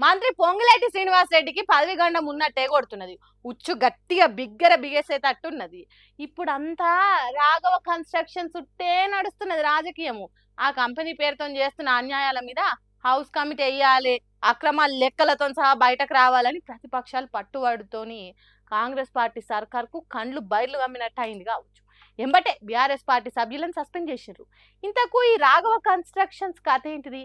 మంత్రి పొంగులేటి శ్రీనివాసరెడ్డికి పదవి గండం ఉన్నట్టే కొడుతున్నది. ఉచ్చు గట్టిగా బిగేసేటట్టున్నది. ఇప్పుడంతా రాఘవ కన్స్ట్రక్షన్ చుట్టే నడుస్తున్నది రాజకీయము. ఆ కంపెనీ పేరుతో చేస్తున్న అన్యాయాల మీద హౌస్ కమిటీ వేయాలి, అక్రమాల లెక్కలతో సహా బయటకు రావాలని ప్రతిపక్షాలు పట్టుబడుతోని కాంగ్రెస్ పార్టీ సర్కార్కు కండ్లు బయర్లు కమ్మినట్టు అయింది కావచ్చు. ఎంబటే బీఆర్ఎస్ పార్టీ సభ్యులను సస్పెండ్ చేసిండ్రు. ఇంతకు ఈ రాఘవ కన్స్ట్రక్షన్స్ కథ ఏంటిది,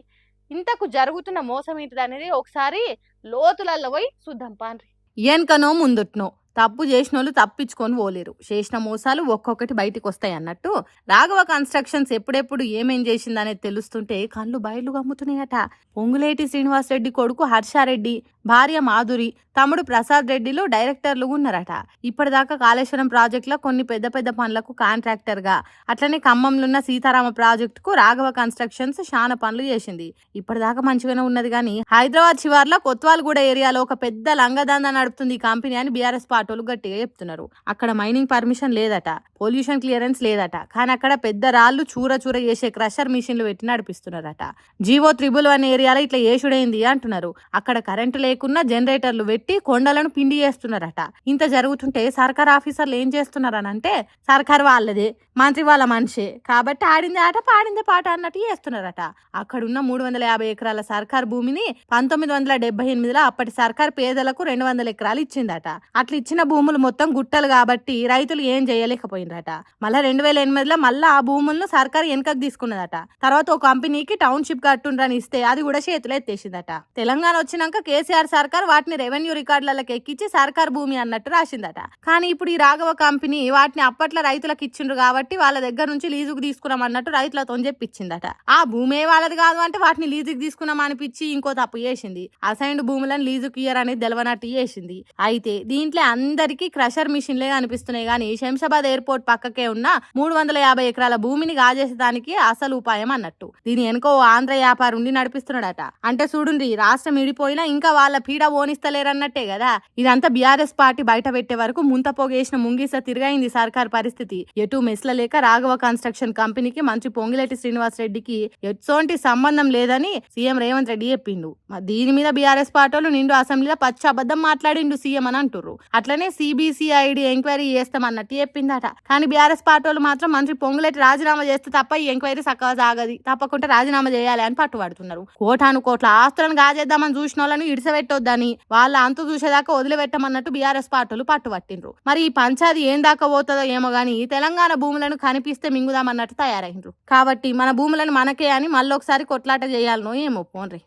ఇంతకు జరుగుతున్న మోసం ఏంటిది అనేది ఒకసారి లోతులలో పోయి చూద్దాం పాండ్రి. ఎనకనో ముందుట్నో తప్పు చేసినోళ్ళు తప్పించుకొని పోలేరు. చేసిన మోసాలు ఒక్కొక్కటి బయటికి వస్తాయి అన్నట్టు రాఘవ కన్స్ట్రక్షన్స్ ఎప్పుడెప్పుడు ఏమేం చేసిందనేది తెలుస్తుంటే కళ్ళు బయలు గమ్ముతున్నాయట. పొంగులేటి శ్రీనివాసరెడ్డి కొడుకు హర్షారెడ్డి, భార్య మాధురి, తమ్ముడు ప్రసాద్ రెడ్డిలు డైరెక్టర్లు ఉన్నారట. ఇప్పటిదాకా కాళేశ్వరం ప్రాజెక్టులో కొన్ని పెద్ద పెద్ద పనులకు కాంట్రాక్టర్ గా, అట్లనే ఖమ్మంలో ఉన్న సీతారామ ప్రాజెక్టుకు రాఘవ కన్స్ట్రక్షన్స్ చాలా పనులు చేసింది. ఇప్పటిదాకా మంచిగానే ఉన్నది కానీ హైదరాబాద్ శివార్లో కొత్వాల్గూడ ఏరియాలో ఒక పెద్ద లంగదందా నడుపుతుంది ఈ కంపెనీ అని బీఆర్ఎస్ పార్టీ గట్టిగా చెప్తున్నారు. అక్కడ మైనింగ్ పర్మిషన్ లేదట, పొల్యూషన్ క్లియరెన్స్ లేదట, కానీ అక్కడ పెద్ద రాళ్లు చూర చూర చేసే క్రషర్ మిషన్లు పెట్టి నడిపిస్తున్నారట. జీవో 111 ఏరియాలో ఇట్లా ఏషుడైంది అంటున్నారు. అక్కడ కరెంటు లేకున్నా జనరేటర్లు పెట్టి కొండలను పిండి చేస్తున్నారట. ఇంత జరుగుతుంటే సర్కార్ ఆఫీసర్లు ఏం చేస్తున్నారనంటే సర్కార్ వాళ్ళదే, మంత్రి వాళ్ళ మనిషే కాబట్టి ఆడింది ఆట పాడిందే పాట అన్నట్టు చేస్తున్నారట. అక్కడున్న 350 ఎకరాల సర్కార్ భూమిని 1978లో అప్పటి సర్కార్ పేదలకు 200 ఎకరాలు ఇచ్చిందట. అట్లా ఇచ్చిన భూములు మొత్తం గుట్టలు కాబట్టి రైతులు ఏం చేయలేకపోయిందట. మళ్ళా 2008లో మళ్ళా ఆ భూములను సర్కార్ వెనకకు తీసుకున్నదట. తర్వాత ఒక కంపెనీకి టౌన్షిప్ కట్టుండ్రని ఇస్తే అది కూడా చేతులు ఎత్తేసిందట. తెలంగాణ వచ్చినాక కేసీఆర్ సర్కార్ వాటిని రెవెన్యూ రికార్డులకు ఎక్కించి సర్కార్ భూమి అన్నట్టు రాసిందట. కానీ ఇప్పుడు ఈ రాఘవ కంపెనీ వాటిని అప్పట్లో రైతులకు ఇచ్చిండ్రు కాబట్టి వాళ్ళ దగ్గర నుంచి లీజుకు తీసుకున్నాం అన్నట్టు రైతులతో చెప్పించిందట. ఆ భూమే వాళ్ళది కాదు అంటే వాటిని లీజుకు తీసుకున్నాం అనిపించి ఇంకో తప్పు చేసింది. అసైన్డ్ భూములను లీజుకు ఇయ్యర్ అనేది తెలవనట్టు చేసింది. అయితే దీంట్లో అందరికీ క్రషర్ మిషన్లే కనిపిస్తున్నాయి కానీ శంషాబాద్ ఎయిర్పోర్ట్ పక్కకే ఉన్న 350 ఎకరాల భూమిని గాజేసేదానికి అసలు ఉపాయం అన్నట్టు. దీని వెనుక ఓ ఆంధ్ర వ్యాపారి ఉండి నడిపిస్తున్నాడట. అంటే చూడండి, రాష్ట్రం ఇడిపోయినా ఇంకా వాళ్ళ పీడ ఓనిస్తలేరన్నట్టే కదా. ఇదంతా బీఆర్ఎస్ పార్టీ బయట పెట్టే వరకు ముంత పోగేసిన ముంగిస తిరిగైంది సర్కార్ పరిస్థితి. ఎటు మెస్ల లేక రాఘవ కన్స్ట్రక్షన్ కంపెనీకి మంత్రి పొంగులేటి శ్రీనివాసరెడ్డికి ఎటువంటి సంబంధం లేదని సీఎం రేవంత్ రెడ్డి చెప్పిండు. దీని మీద బీఆర్ఎస్ పార్టీలు నిండు అసెంబ్లీలో పచ్చ అబద్ధం మాట్లాడిండు సీఎం అని అంటుర్రు. అట్లనే సిబిసిఐడి ఎంక్వైరీ చేస్తామన్నట్టు చెప్పిందట. కానీ బీఆర్ఎస్ పార్టీలు మాత్రం మంత్రి పొంగులేటి రాజీనామా చేస్తే తప్ప ఈ ఎంక్వైరీ చక్కగా సాగది, తప్పకుండా రాజీనామా చేయాలి అని పట్టుబడుతున్నారు. కోటాను కోట్ల ఆస్తులను గాజేద్దామని చూసిన వాళ్ళని ఇడిసబెట్టొద్దని వాళ్ళ అంతు చూసేదాకా వదిలిపెట్టమన్నట్టు బీఆర్ఎస్ పార్టీలు పట్టుబట్టిండ్రు. మరి ఈ పంచాది ఏం దాకా పోతుందో ఏమో గానీ తెలంగాణ భూములను కనిపిస్తే మింగుదామన్నట్టు తయారైండ్రు. కాబట్టి మన భూములను మనకే అని మళ్ళొకసారి కొట్లాట చేయాలనో ఏమో పోన్రి.